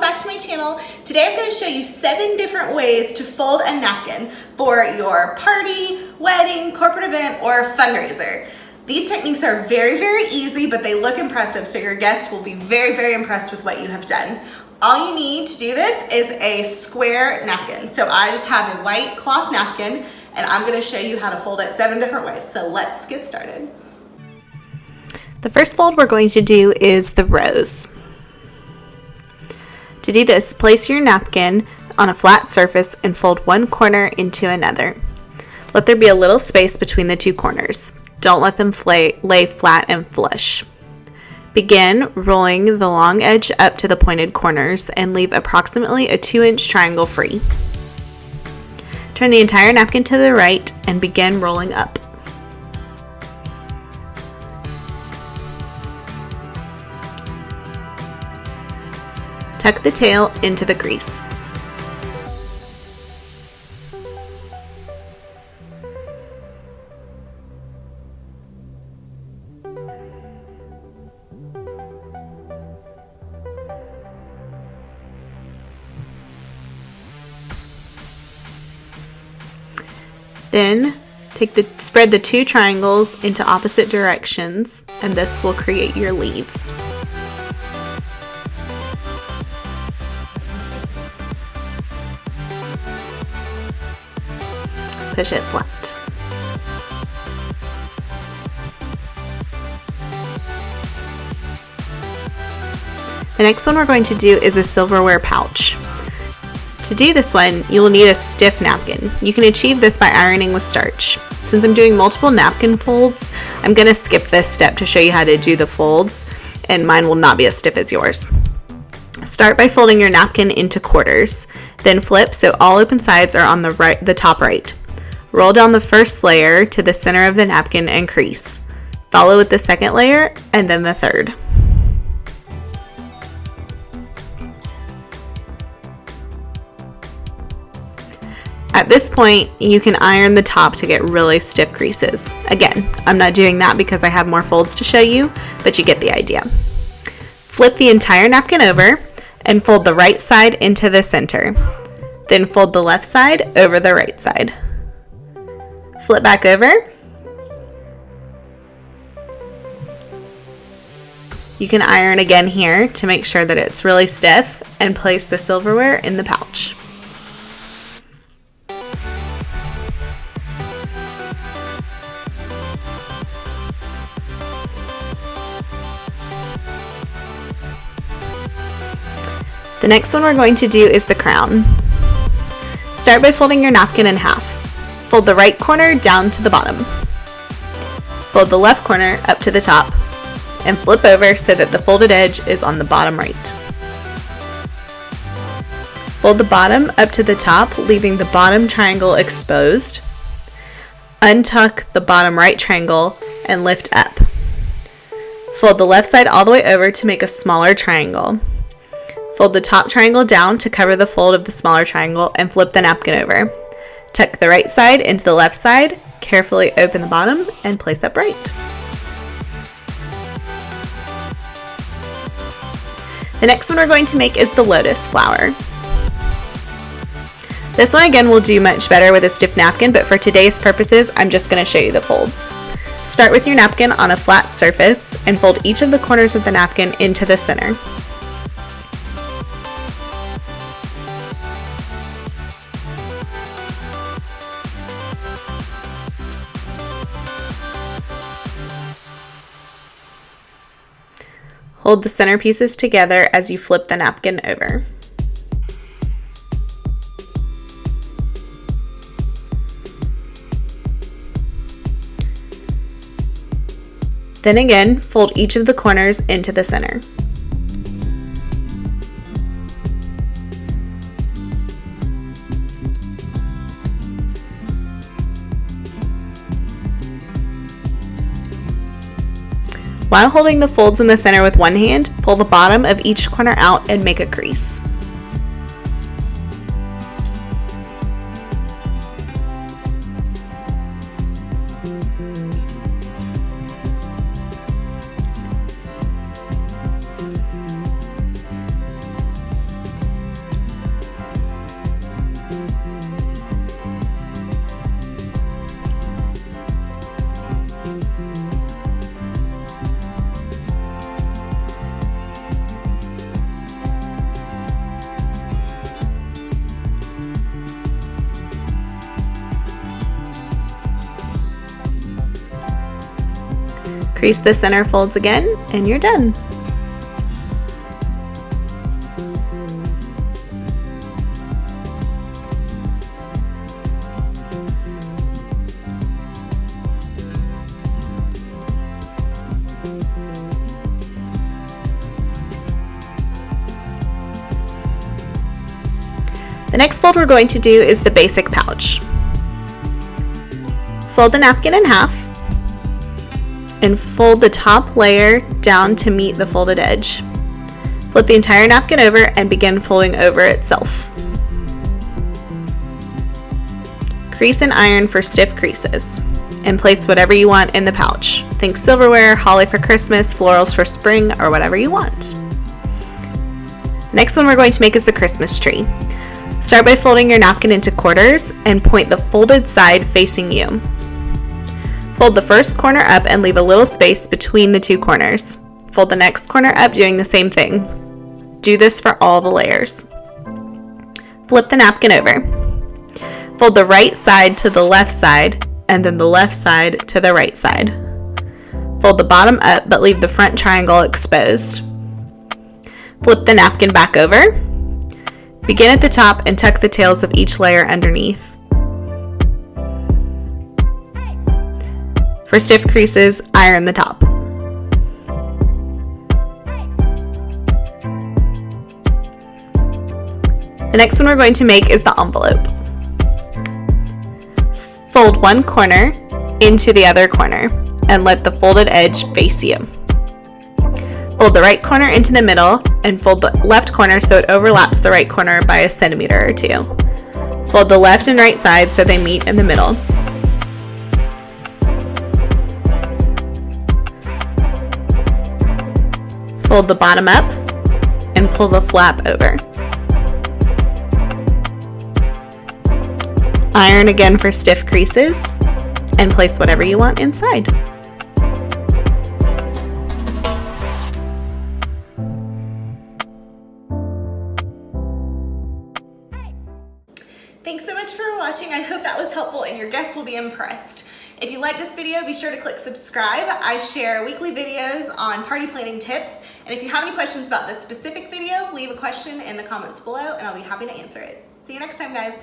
back to my channel. Today I'm going to show you 7 different ways to fold a napkin for your party, wedding, corporate event, or fundraiser. These techniques are very, very easy, but they look impressive, so your guests will be very, very impressed with what you have done. All you need to do this is a square napkin. So I just have a white cloth napkin, and I'm going to show you how to fold it 7 different ways. So let's get started. The first fold we're going to do is the rose. To do this, place your napkin on a flat surface and fold one corner into another. Let there be a little space between the 2 corners. Don't let them lay flat and flush. Begin rolling the long edge up to the pointed corners and leave approximately a 2-inch triangle free. Turn the entire napkin to the right and begin rolling up. Tuck the tail into the crease. Then spread the 2 triangles into opposite directions, and this will create your leaves. Push it flat. The next one we're going to do is a silverware pouch. To do this one, you will need a stiff napkin. You can achieve this by ironing with starch. Since I'm doing multiple napkin folds, I'm going to skip this step to show you how to do the folds, and mine will not be as stiff as yours. Start by folding your napkin into quarters, then flip so all open sides are on the top right. Roll down the first layer to the center of the napkin and crease. Follow with the second layer and then the third. At this point, you can iron the top to get really stiff creases. Again, I'm not doing that because I have more folds to show you, but you get the idea. Flip the entire napkin over and fold the right side into the center. Then fold the left side over the right side. Flip back over. You can iron again here to make sure that it's really stiff and place the silverware in the pouch. The next one we're going to do is the crown. Start by folding your napkin in half. Fold the right corner down to the bottom. Fold the left corner up to the top and flip over so that the folded edge is on the bottom right. Fold the bottom up to the top, leaving the bottom triangle exposed. Untuck the bottom right triangle and lift up. Fold the left side all the way over to make a smaller triangle. Fold the top triangle down to cover the fold of the smaller triangle and flip the napkin over. Tuck the right side into the left side, carefully open the bottom, and place upright. The next one we're going to make is the lotus flower. This one again will do much better with a stiff napkin, but for today's purposes, I'm just going to show you the folds. Start with your napkin on a flat surface and fold each of the corners of the napkin into the center. Hold the center pieces together as you flip the napkin over. Then again, fold each of the corners into the center. While holding the folds in the center with one hand, pull the bottom of each corner out and make a crease. Crease the center folds again, and you're done. The next fold we're going to do is the basic pouch. Fold the napkin in half and fold the top layer down to meet the folded edge. Flip the entire napkin over and begin folding over itself. Crease and iron for stiff creases, and place whatever you want in the pouch. Think silverware, holly for Christmas, florals for spring, or whatever you want. Next one we're going to make is the Christmas tree. Start by folding your napkin into quarters and point the folded side facing you. Fold the first corner up and leave a little space between the two corners. Fold the next corner up doing the same thing. Do this for all the layers. Flip the napkin over. Fold the right side to the left side and then the left side to the right side. Fold the bottom up but leave the front triangle exposed. Flip the napkin back over. Begin at the top and tuck the tails of each layer underneath. For stiff creases, iron the top. The next one we're going to make is the envelope. Fold one corner into the other corner and let the folded edge face you. Fold the right corner into the middle and fold the left corner so it overlaps the right corner by a centimeter or two. Fold the left and right side so they meet in the middle. Fold the bottom up and pull the flap over. Iron again for stiff creases and place whatever you want inside. Thanks so much for watching. I hope that was helpful and your guests will be impressed. If you like this video, be sure to click subscribe. I share weekly videos on party planning tips. And if you have any questions about this specific video, leave a question in the comments below and I'll be happy to answer it. See you next time, guys.